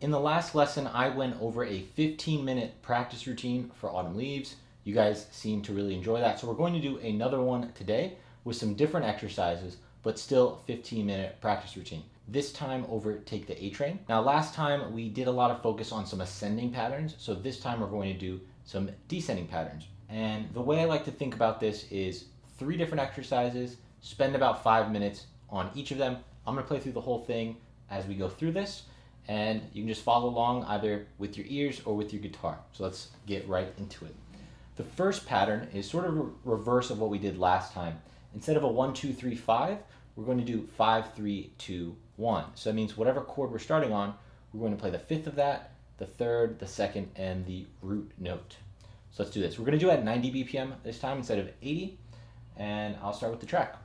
In the last lesson, I went over a 15-minute practice routine for Autumn Leaves. You guys seem to really enjoy that. So we're going to do another one today with some different exercises, but still 15-minute practice routine. This time over Take the A Train. Now last time we did a lot of focus on some ascending patterns. So this time we're going to do some descending patterns. And the way I like to think about this is 3 different exercises, spend about 5 minutes on each of them. I'm gonna play through the whole thing as we go through this, and you can just follow along either with your ears or with your guitar. So let's get right into it. The first pattern is sort of reverse of what we did last time. Instead of a 1, 2, 3, 5, we're going to do 5, 3, 2, 1. So that means whatever chord we're starting on, we're going to play the 5th of that, the 3rd, the 2nd, and the root note. So let's do this. We're going to do it at 90 BPM this time instead of 80, and I'll start with the track.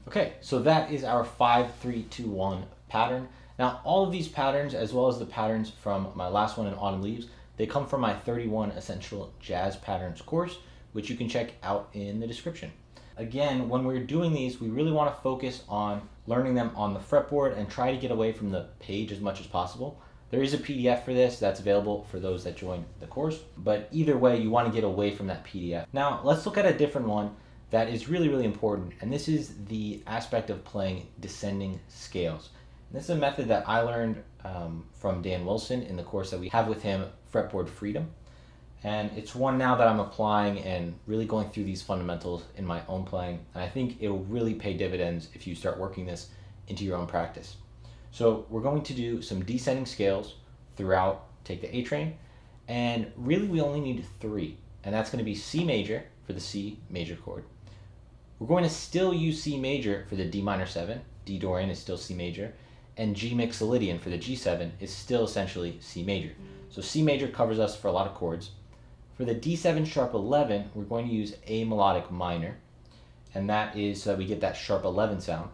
Okay, so that is our 5, 3, 2, 1 pattern. Now, all of these patterns, as well as the patterns from my last one in Autumn Leaves, they come from my 31 Essential Jazz Patterns course, which you can check out in the description. Again, when we're doing these, we really want to focus on learning them on the fretboard and try to get away from the page as much as possible. There is a PDF for this that's available for those that join the course, but either way, you want to get away from that PDF. Now, let's look at a different one that is really, really important, and this is the aspect of playing descending scales. And this is a method that I learned from Dan Wilson in the course that we have with him, Fretboard Freedom. And it's one now that I'm applying and really going through these fundamentals in my own playing. And I think it'll really pay dividends if you start working this into your own practice. So we're going to do some descending scales throughout Take the A Train. And really we only need 3. And that's going to be C major for the C major chord. We're going to still use C major for the D minor 7. D Dorian is still C major. And G Mixolydian for the G7 is still essentially C major. So C major covers us for a lot of chords. For the D7 sharp 11, we're going to use A melodic minor. And that is so that we get that sharp 11 sound.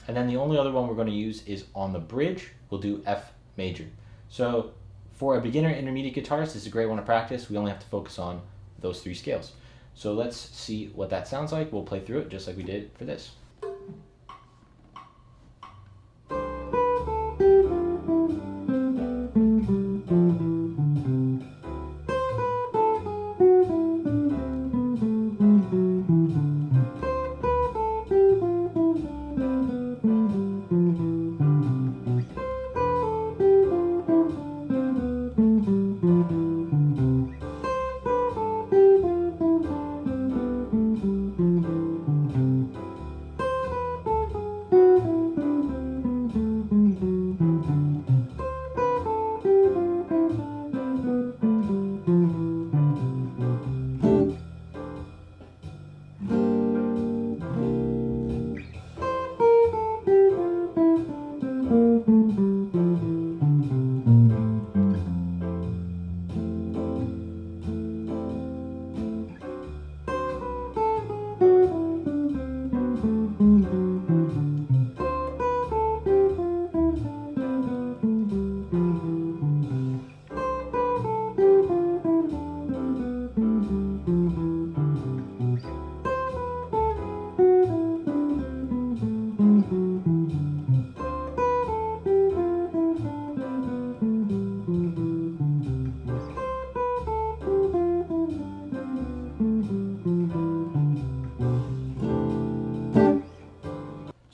And then the only other one we're going to use is on the bridge, we'll do F major. So for a beginner intermediate guitarist, this is a great one to practice. We only have to focus on those 3 scales. So let's see what that sounds like. We'll play through it just like we did for this.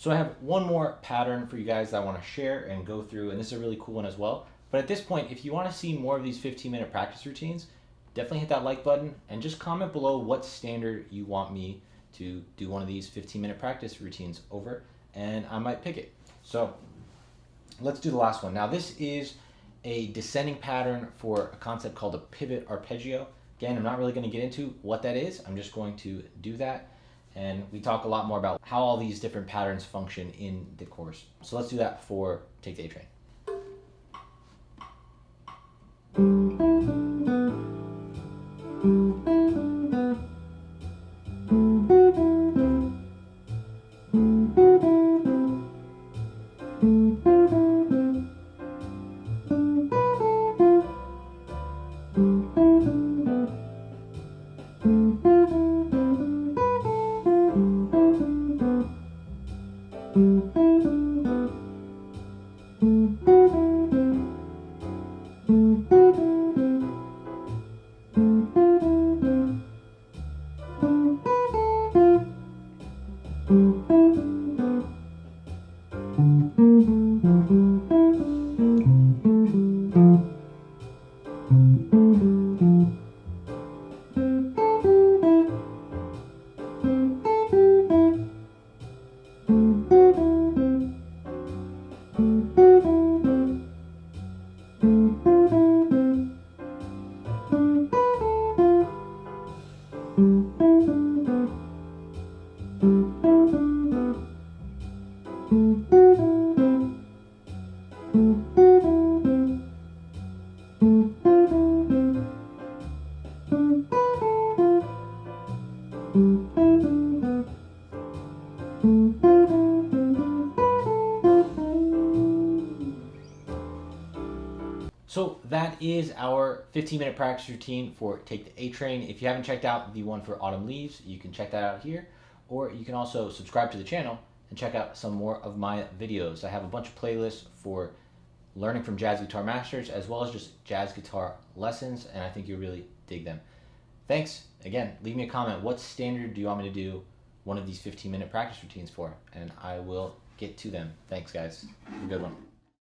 So I have one more pattern for you guys that I want to share and go through, and this is a really cool one as well. But at this point, if you want to see more of these 15-minute practice routines, definitely hit that like button and just comment below what standard you want me to do one of these 15-minute practice routines over, and I might pick it. So let's do the last one. Now this is a descending pattern for a concept called a pivot arpeggio. Again, I'm not really going to get into what that is. I'm just going to do that. And we talk a lot more about how all these different patterns function in the course. So let's do that for Take the A Train. So that is our 15-minute practice routine for Take the A Train. If you haven't checked out the one for Autumn Leaves, you can check that out here, or you can also subscribe to the channel and check out some more of my videos. I have a bunch of playlists for learning from jazz guitar masters as well as just jazz guitar lessons, and I think you'll really dig them. Thanks. Again, leave me a comment. What standard do you want me to do one of these 15-minute practice routines for? And I will get to them. Thanks, guys. Have a good one.